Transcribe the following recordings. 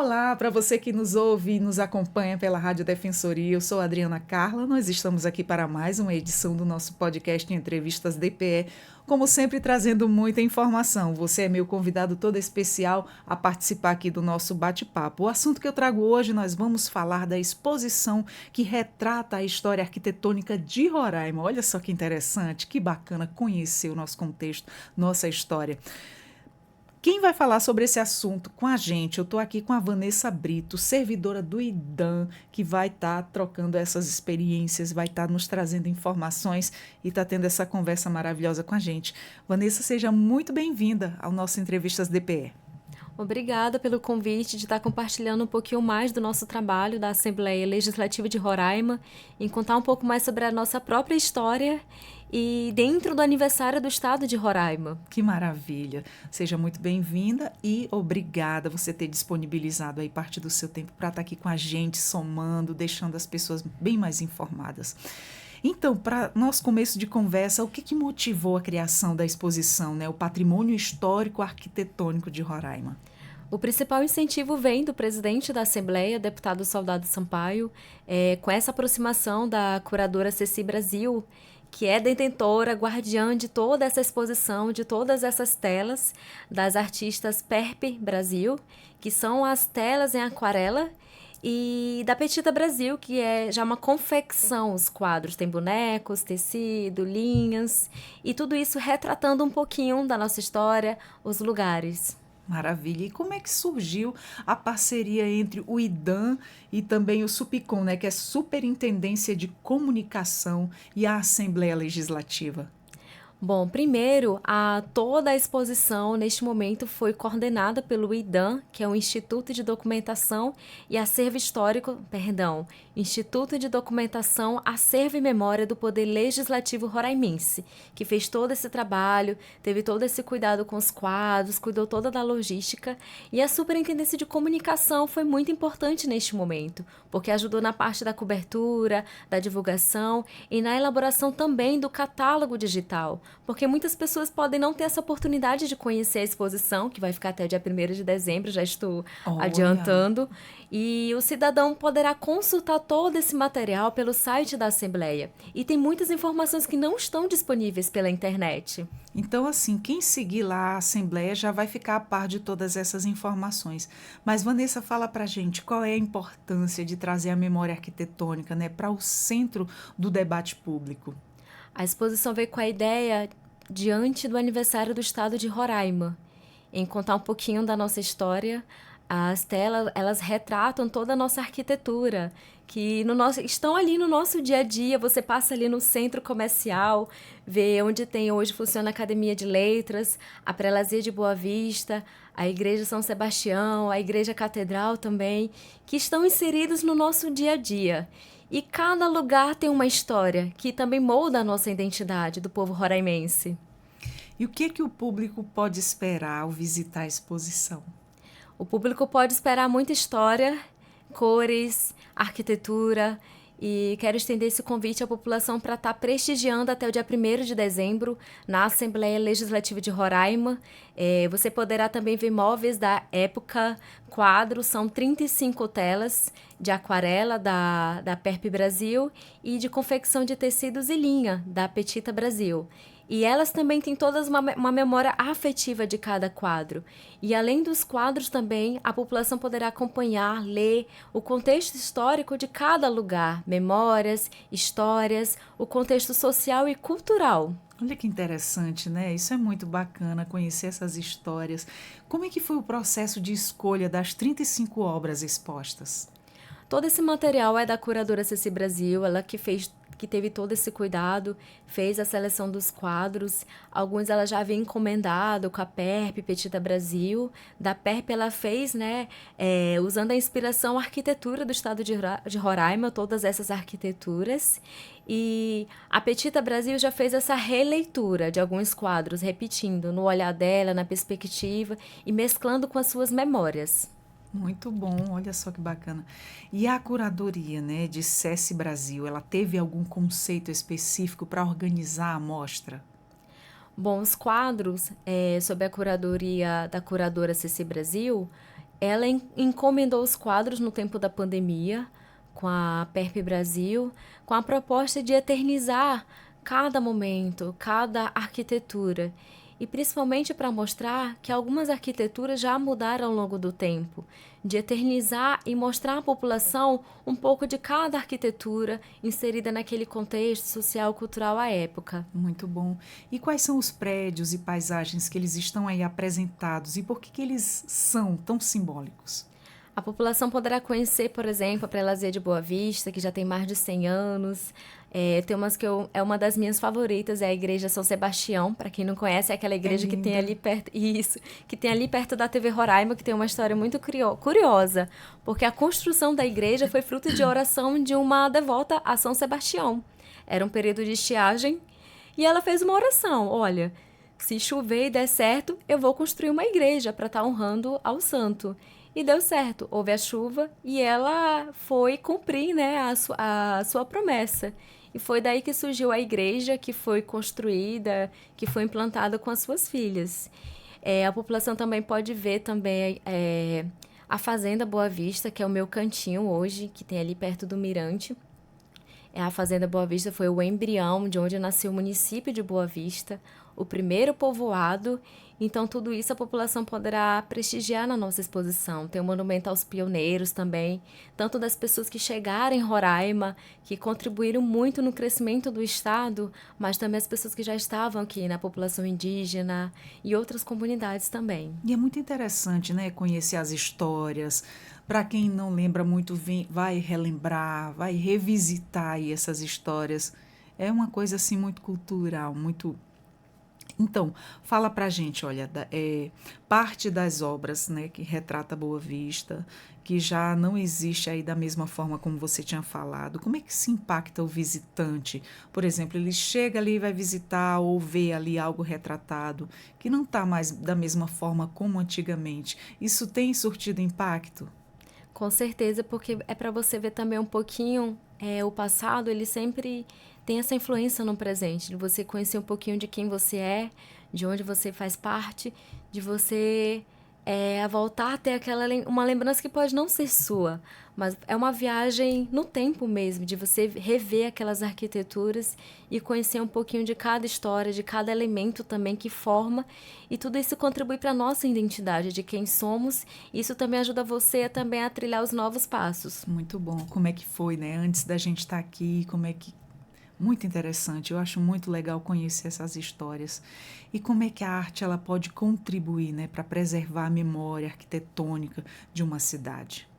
Olá, para você que nos ouve e nos acompanha pela Rádio Defensoria, eu sou a Adriana Carla, nós estamos aqui para mais uma edição do nosso podcast Entrevistas DPE, como sempre trazendo muita informação. Você é meu convidado todo especial a participar aqui do nosso bate-papo. O assunto que eu trago hoje, nós vamos falar da exposição que retrata a história arquitetônica de Roraima. Olha só que interessante, que bacana conhecer o nosso contexto, nossa história. Quem vai falar sobre esse assunto com a gente? Eu estou aqui com a Vanessa Brito, servidora do IDAM, que vai estar trocando essas experiências, vai estar nos trazendo informações e está tendo essa conversa maravilhosa com a gente. Vanessa, seja muito bem-vinda ao nosso Entrevistas DPE. Obrigada pelo convite de estar compartilhando um pouquinho mais do nosso trabalho da Assembleia Legislativa de Roraima e contar um pouco mais sobre a nossa própria história e dentro do aniversário do estado de Roraima. Que maravilha! Seja muito bem-vinda e obrigada você ter disponibilizado aí parte do seu tempo para estar aqui com a gente, somando, deixando as pessoas bem mais informadas. Então, para nosso começo de conversa, o que motivou a criação da exposição, né? O Patrimônio Histórico Arquitetônico de Roraima? O principal incentivo vem do presidente da Assembleia, deputado Soldado Sampaio, com essa aproximação da curadora Ceci Brasil, que é detentora, guardiã de toda essa exposição, de todas essas telas das artistas Perpe Brasil, que são as telas em aquarela, e da Petita Brasil, que é já uma confecção, os quadros tem bonecos, tecido, linhas, e tudo isso retratando um pouquinho da nossa história, os lugares. Maravilha. E como é que surgiu a parceria entre o IDAM e também o SUPICOM, né, que é Superintendência de Comunicação, e a Assembleia Legislativa? Bom, primeiro, toda a exposição neste momento foi coordenada pelo IDAM, que é o Instituto de Documentação e Acervo Histórico, Instituto de Documentação, Acervo e Memória do Poder Legislativo Roraimense, que fez todo esse trabalho, teve todo esse cuidado com os quadros, cuidou toda da logística, e a Superintendência de Comunicação foi muito importante neste momento, porque ajudou na parte da cobertura, da divulgação e na elaboração também do catálogo digital, porque muitas pessoas podem não ter essa oportunidade de conhecer a exposição, que vai ficar até o dia 1º de dezembro, já estou adiantando, e o cidadão poderá consultar todo esse material pelo site da Assembleia. E tem muitas informações que não estão disponíveis pela internet. Então, assim, quem seguir lá a Assembleia já vai ficar a par de todas essas informações. Mas, Vanessa, fala pra gente qual é a importância de trazer a memória arquitetônica, né, para o centro do debate público. A exposição veio com a ideia diante do aniversário do estado de Roraima, em contar um pouquinho da nossa história. As telas, elas retratam toda a nossa arquitetura, que estão ali no nosso dia a dia. Você passa ali no centro comercial, vê onde hoje funciona a Academia de Letras, a Prelazia de Boa Vista, a Igreja São Sebastião, a Igreja Catedral também, que estão inseridos no nosso dia a dia. E cada lugar tem uma história que também molda a nossa identidade do povo roraimense. E o que o público pode esperar ao visitar a exposição? O público pode esperar muita história, cores, arquitetura, e quero estender esse convite à população para estar prestigiando até o dia 1º de dezembro na Assembleia Legislativa de Roraima. Você poderá também ver móveis da época, quadros, são 35 telas de aquarela da Perpe Brasil e de confecção de tecidos e linha da Petita Brasil. E elas também têm todas uma memória afetiva de cada quadro. E além dos quadros também, a população poderá acompanhar, ler o contexto histórico de cada lugar, memórias, histórias, o contexto social e cultural. Olha que interessante, né? Isso é muito bacana, conhecer essas histórias. Como é que foi o processo de escolha das 35 obras expostas? Todo esse material é da curadora Ceci Brasil, ela que teve todo esse cuidado, fez a seleção dos quadros. Alguns ela já havia encomendado com a Perpe, Petita Brasil. Da Perpe ela fez, usando a inspiração a arquitetura do estado de Roraima, todas essas arquiteturas. E a Petita Brasil já fez essa releitura de alguns quadros, repetindo no olhar dela, na perspectiva e mesclando com as suas memórias. Muito bom, olha só que bacana. E a curadoria, né, de Ceci Brasil, ela teve algum conceito específico para organizar a mostra? Bom, os quadros sob a curadoria da curadora Ceci Brasil Ela encomendou os quadros no tempo da pandemia, com a PERP Brasil, com a proposta de eternizar cada momento, cada arquitetura. E principalmente para mostrar que algumas arquiteturas já mudaram ao longo do tempo, de eternizar e mostrar à população um pouco de cada arquitetura inserida naquele contexto social e cultural à época. Muito bom. E quais são os prédios e paisagens que eles estão aí apresentados e por que eles são tão simbólicos? A população poderá conhecer, por exemplo, a Prelazia de Boa Vista, que já tem mais de 100 anos. Tem umas é uma das minhas favoritas, é a Igreja São Sebastião. Para quem não conhece, é aquela igreja que tem ali perto, isso, que tem ali perto da TV Roraima, que tem uma história muito curiosa, porque a construção da igreja foi fruto de oração de uma devota a São Sebastião. Era um período de estiagem e ela fez uma oração: olha, se chover e der certo, eu vou construir uma igreja para estar honrando ao santo. E deu certo, houve a chuva e ela foi cumprir, né, a sua promessa. E foi daí que surgiu a igreja, que foi construída, que foi implantada com as suas filhas. A população também pode ver também a Fazenda Boa Vista, que é o meu cantinho hoje, que tem ali perto do Mirante. A Fazenda Boa Vista foi o embrião de onde nasceu o município de Boa Vista, o primeiro povoado. Então, tudo isso a população poderá prestigiar na nossa exposição. Tem um monumento aos pioneiros também, tanto das pessoas que chegaram em Roraima, que contribuíram muito no crescimento do estado, mas também as pessoas que já estavam aqui, na população indígena e outras comunidades também. E é muito interessante, né, conhecer as histórias. Para quem não lembra muito, vai relembrar, vai revisitar aí essas histórias. É uma coisa assim muito cultural, muito. Então, fala pra gente, olha, parte das obras, né, que retrata Boa Vista, que já não existe aí da mesma forma como você tinha falado. Como é que se impacta o visitante? Por exemplo, ele chega ali e vai visitar ou vê ali algo retratado que não está mais da mesma forma como antigamente. Isso tem surtido impacto? Com certeza, porque é para você ver também um pouquinho, o passado, ele sempre tem essa influência no presente, de você conhecer um pouquinho de quem você é, de onde você faz parte, de você voltar a ter uma lembrança que pode não ser sua, mas é uma viagem no tempo mesmo, de você rever aquelas arquiteturas e conhecer um pouquinho de cada história, de cada elemento também que forma, e tudo isso contribui para a nossa identidade, de quem somos, e isso também ajuda você também a trilhar os novos passos. Muito bom. Como é que foi, né? Antes da gente estar aqui, como é que muito interessante, eu acho muito legal conhecer essas histórias. E como é que a arte ela pode contribuir, né, para preservar a memória arquitetônica de uma cidade?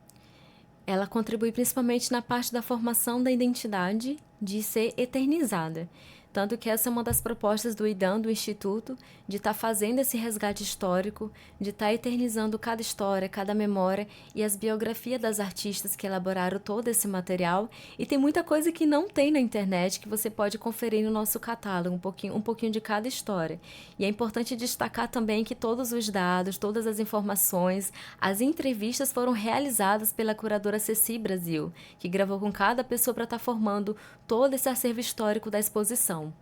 Ela contribui principalmente na parte da formação da identidade, de ser eternizada. Tanto que essa é uma das propostas do IDAM, do Instituto, de estar fazendo esse resgate histórico, de estar eternizando cada história, cada memória e as biografias das artistas que elaboraram todo esse material. E tem muita coisa que não tem na internet que você pode conferir no nosso catálogo, um pouquinho de cada história. E é importante destacar também que todos os dados, todas as informações, as entrevistas foram realizadas pela curadora Ceci Brasil, que gravou com cada pessoa para estar formando todo esse acervo histórico da exposição.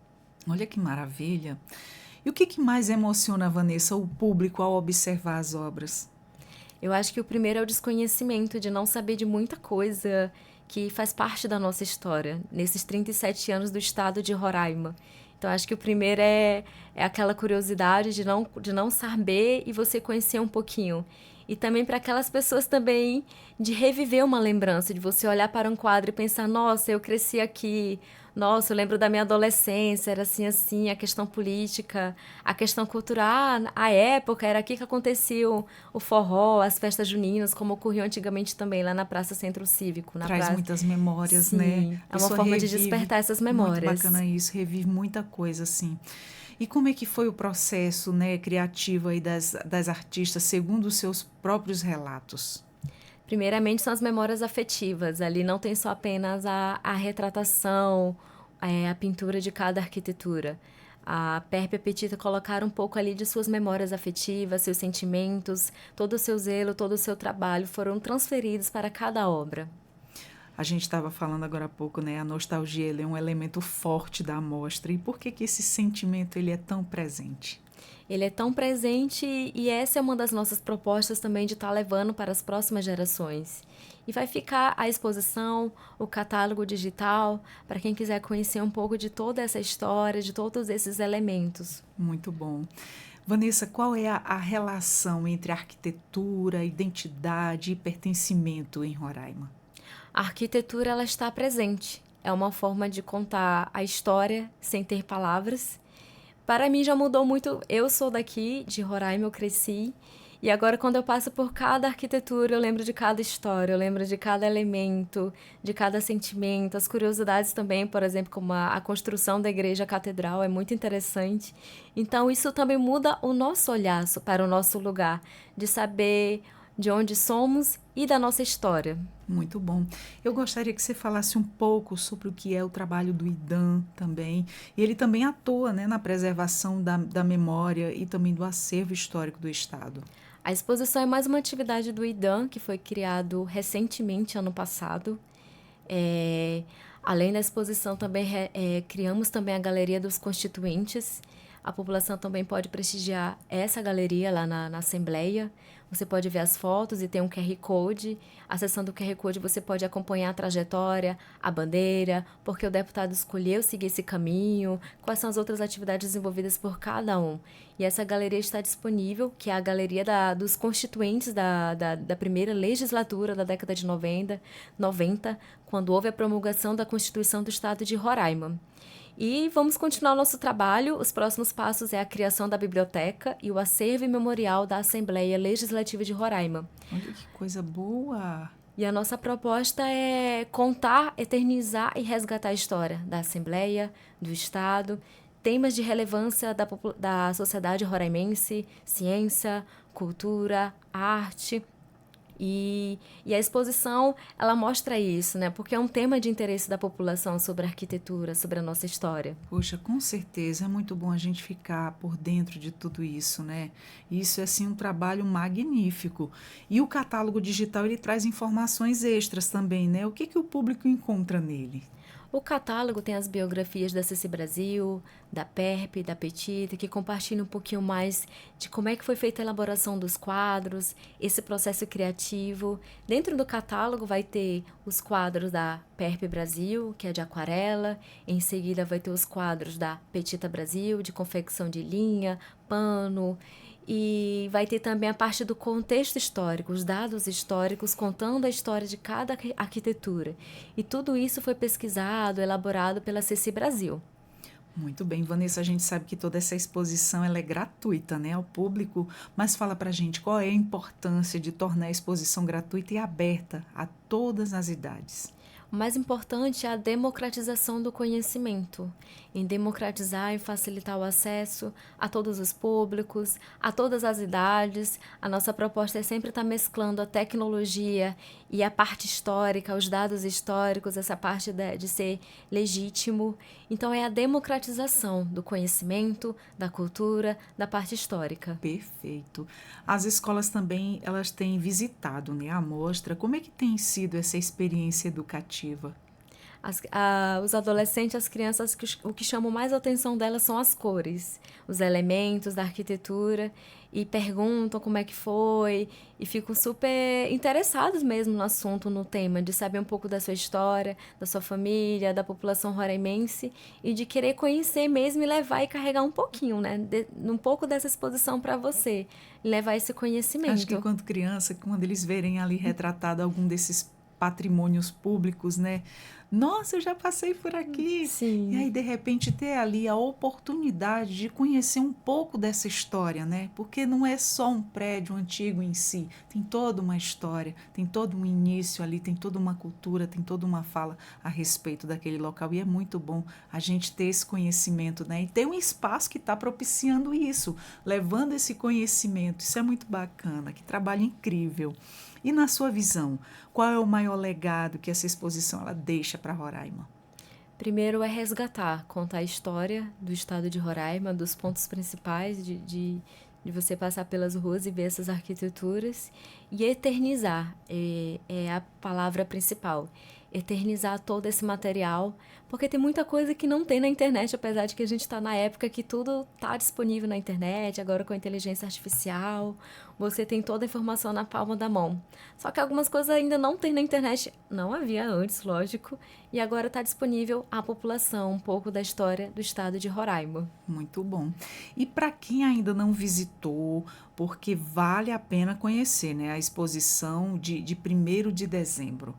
Olha que maravilha! E o que mais emociona, Vanessa, o público ao observar as obras? Eu acho que o primeiro é o desconhecimento, de não saber de muita coisa que faz parte da nossa história, nesses 37 anos do estado de Roraima. Então, acho que o primeiro é aquela curiosidade de não saber e você conhecer um pouquinho. E também para aquelas pessoas também de reviver uma lembrança, de você olhar para um quadro e pensar, nossa, eu cresci aqui, nossa, eu lembro da minha adolescência, era assim, a questão política, a questão cultural, a época, era aqui que acontecia o forró, as festas juninas, como ocorriam antigamente também lá na Praça Centro Cívico. Traz muitas memórias, Sim, né? É uma forma de despertar essas memórias. Muito bacana isso, revive muita coisa, assim. E como é que foi o processo, né, criativo aí das artistas, segundo os seus próprios relatos? Primeiramente, são as memórias afetivas. Ali não tem só apenas a retratação, a pintura de cada arquitetura. A PERP e a Petita colocaram um pouco ali de suas memórias afetivas, seus sentimentos, todo o seu zelo, todo o seu trabalho foram transferidos para cada obra. A gente estava falando agora há pouco, né? A nostalgia ele é um elemento forte da amostra. E por que esse sentimento ele é tão presente? Ele é tão presente e essa é uma das nossas propostas também de estar levando para as próximas gerações. E vai ficar a exposição, o catálogo digital, para quem quiser conhecer um pouco de toda essa história, de todos esses elementos. Muito bom. Vanessa, qual é a relação entre arquitetura, identidade e pertencimento em Roraima? A arquitetura ela está presente. É uma forma de contar a história sem ter palavras. Para mim já mudou muito. Eu sou daqui, de Roraima, eu cresci. E agora, quando eu passo por cada arquitetura, eu lembro de cada história, eu lembro de cada elemento, de cada sentimento. As curiosidades também, por exemplo, como a construção da igreja catedral, é muito interessante. Então, isso também muda o nosso olhar para o nosso lugar, de saber de onde somos e da nossa história. Muito bom. Eu gostaria que você falasse um pouco sobre o que é o trabalho do IDAM também. E ele também atua, né, na preservação da memória e também do acervo histórico do Estado. A exposição é mais uma atividade do IDAM, que foi criado recentemente, ano passado. Além da exposição, também criamos também a Galeria dos Constituintes. A população também pode prestigiar essa galeria lá na Assembleia. Você pode ver as fotos e tem um QR Code. Acessando o QR Code, você pode acompanhar a trajetória, a bandeira, porque o deputado escolheu seguir esse caminho, quais são as outras atividades desenvolvidas por cada um. E essa galeria está disponível, que é a Galeria dos Constituintes da primeira legislatura da década de 90, quando houve a promulgação da Constituição do Estado de Roraima. E vamos continuar o nosso trabalho. Os próximos passos é a criação da biblioteca e o acervo e memorial da Assembleia Legislativa de Roraima. Olha que coisa boa! E a nossa proposta é contar, eternizar e resgatar a história da Assembleia, do Estado, temas de relevância da sociedade roraimense, ciência, cultura, arte. E a exposição, ela mostra isso, né? Porque é um tema de interesse da população sobre a arquitetura, sobre a nossa história. Poxa, com certeza, é muito bom a gente ficar por dentro de tudo isso, né? Isso é, assim, um trabalho magnífico. E o catálogo digital, ele traz informações extras também, né? O que o público encontra nele? O catálogo tem as biografias da Ceci Brasil, da PERP, da Petita, que compartilham um pouquinho mais de como é que foi feita a elaboração dos quadros, esse processo criativo. Dentro do catálogo vai ter os quadros da PERP Brasil, que é de aquarela. Em seguida vai ter os quadros da Petita Brasil, de confecção de linha, pano. E vai ter também a parte do contexto histórico, os dados históricos contando a história de cada arquitetura. E tudo isso foi pesquisado, elaborado pela Ceci Brasil. Muito bem, Vanessa, a gente sabe que toda essa exposição ela é gratuita, né, ao público, mas fala pra gente qual é a importância de tornar a exposição gratuita e aberta a todas as idades. O mais importante é a democratização do conhecimento, em democratizar e facilitar o acesso a todos os públicos, a todas as idades. A nossa proposta é sempre estar mesclando a tecnologia e a parte histórica, os dados históricos, essa parte de ser legítimo. Então, é a democratização do conhecimento, da cultura, da parte histórica. Perfeito. As escolas também, elas têm visitado, né, a mostra. Como é que tem sido essa experiência educativa? Os adolescentes, as crianças, o que chamam mais a atenção delas são as cores, os elementos da arquitetura, e perguntam como é que foi, e ficam super interessados mesmo no assunto, no tema, de saber um pouco da sua história, da sua família, da população roraimense, e de querer conhecer mesmo e levar e carregar um pouquinho, né? Um pouco dessa exposição para você, levar esse conhecimento. Acho que quando criança, quando eles verem ali retratado algum desses patrimônios públicos, né? Nossa, eu já passei por aqui. Sim. E aí, de repente, ter ali a oportunidade de conhecer um pouco dessa história, né? Porque não é só um prédio antigo em si, tem toda uma história, tem todo um início ali, tem toda uma cultura, tem toda uma fala a respeito daquele local. E é muito bom a gente ter esse conhecimento, né? E ter um espaço que está propiciando isso, levando esse conhecimento. Isso é muito bacana, que trabalho incrível. E na sua visão, qual é o maior legado que essa exposição ela deixa para Roraima? Primeiro é resgatar, contar a história do estado de Roraima, dos pontos principais de você passar pelas ruas e ver essas arquiteturas, e eternizar é a palavra principal. eternizar todo esse material, porque tem muita coisa que não tem na internet, apesar de que a gente está na época que tudo está disponível na internet, agora com a inteligência artificial, você tem toda a informação na palma da mão. Só que algumas coisas ainda não tem na internet, não havia antes, lógico, e agora está disponível à população um pouco da história do estado de Roraima. Muito bom. E para quem ainda não visitou, porque vale a pena conhecer, né, a exposição de 1º de dezembro.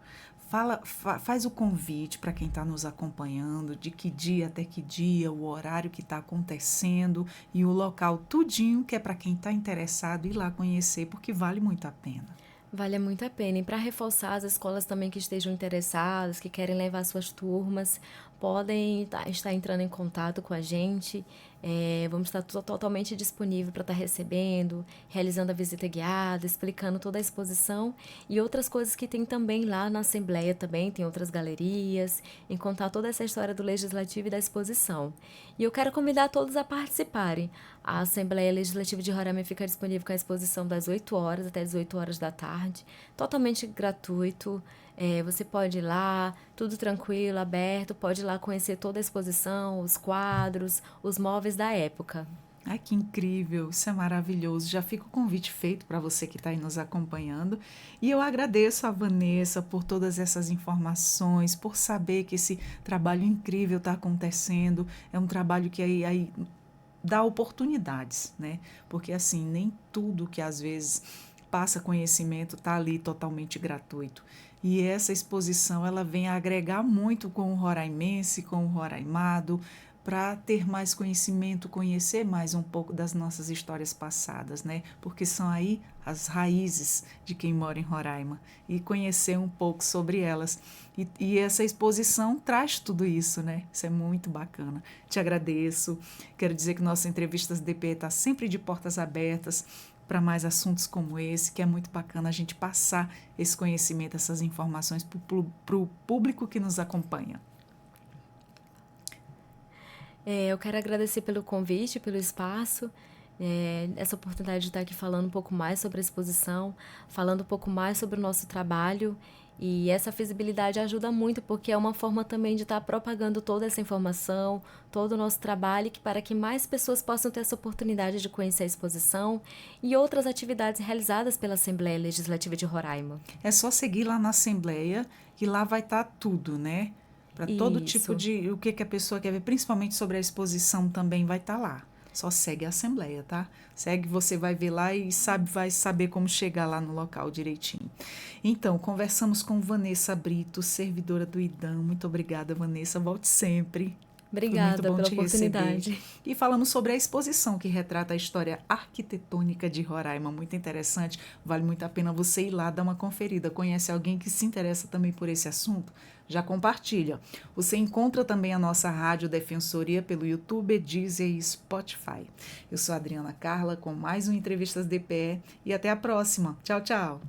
Faz o convite para quem está nos acompanhando, de que dia até que dia, o horário que está acontecendo e o local tudinho, que é para quem está interessado ir lá conhecer, porque vale muito a pena. Vale muito a pena. E para reforçar as escolas também que estejam interessadas, que querem levar suas turmas, podem estar entrando em contato com a gente. Vamos estar totalmente disponível para estar recebendo, realizando a visita guiada, explicando toda a exposição e outras coisas que tem também lá na Assembleia também, tem outras galerias, em contar toda essa história do Legislativo e da exposição. E eu quero convidar todos a participarem. A Assembleia Legislativa de Roraima fica disponível com a exposição das 8 horas até 18 horas da tarde, totalmente gratuito. Você pode ir lá, tudo tranquilo, aberto, pode ir lá conhecer toda a exposição, os quadros, os móveis da época. Ai, que incrível, isso é maravilhoso. Já fica o convite feito para você que está aí nos acompanhando. E eu agradeço a Vanessa por todas essas informações, por saber que esse trabalho incrível está acontecendo. É um trabalho que aí dá oportunidades, né? Porque assim, nem tudo que às vezes passa conhecimento está ali totalmente gratuito. E essa exposição ela vem a agregar muito com o roraimense, com o roraimado, para ter mais conhecimento, conhecer mais um pouco das nossas histórias passadas, né? Porque são aí as raízes de quem mora em Roraima e conhecer um pouco sobre elas. E essa exposição traz tudo isso, né? Isso é muito bacana. Te agradeço. Quero dizer que nossa Entrevistas DPE está sempre de portas abertas para mais assuntos como esse, que é muito bacana a gente passar esse conhecimento, essas informações para o público que nos acompanha. Eu quero agradecer pelo convite, pelo espaço, essa oportunidade de estar aqui falando um pouco mais sobre a exposição, falando um pouco mais sobre o nosso trabalho. E essa visibilidade ajuda muito, porque é uma forma também de estar propagando toda essa informação, todo o nosso trabalho, para que mais pessoas possam ter essa oportunidade de conhecer a exposição e outras atividades realizadas pela Assembleia Legislativa de Roraima. É só seguir lá na Assembleia, que lá vai estar tudo, né? Para todo tipo de o que a pessoa quer ver, principalmente sobre a exposição também vai estar lá. Só segue a Assembleia, tá? Segue, você vai ver lá e vai saber como chegar lá no local direitinho. Então, conversamos com Vanessa Brito, servidora do IDAM. Muito obrigada, Vanessa. Volte sempre. Obrigada pela oportunidade. Receber. E falamos sobre a exposição que retrata a história arquitetônica de Roraima. Muito interessante. Vale muito a pena você ir lá dar uma conferida. Conhece alguém que se interessa também por esse assunto? Já compartilha. Você encontra também a nossa Rádio Defensoria pelo YouTube, Deezer e Spotify. Eu sou a Adriana Carla com mais um Entrevistas DPE e até a próxima. Tchau, tchau.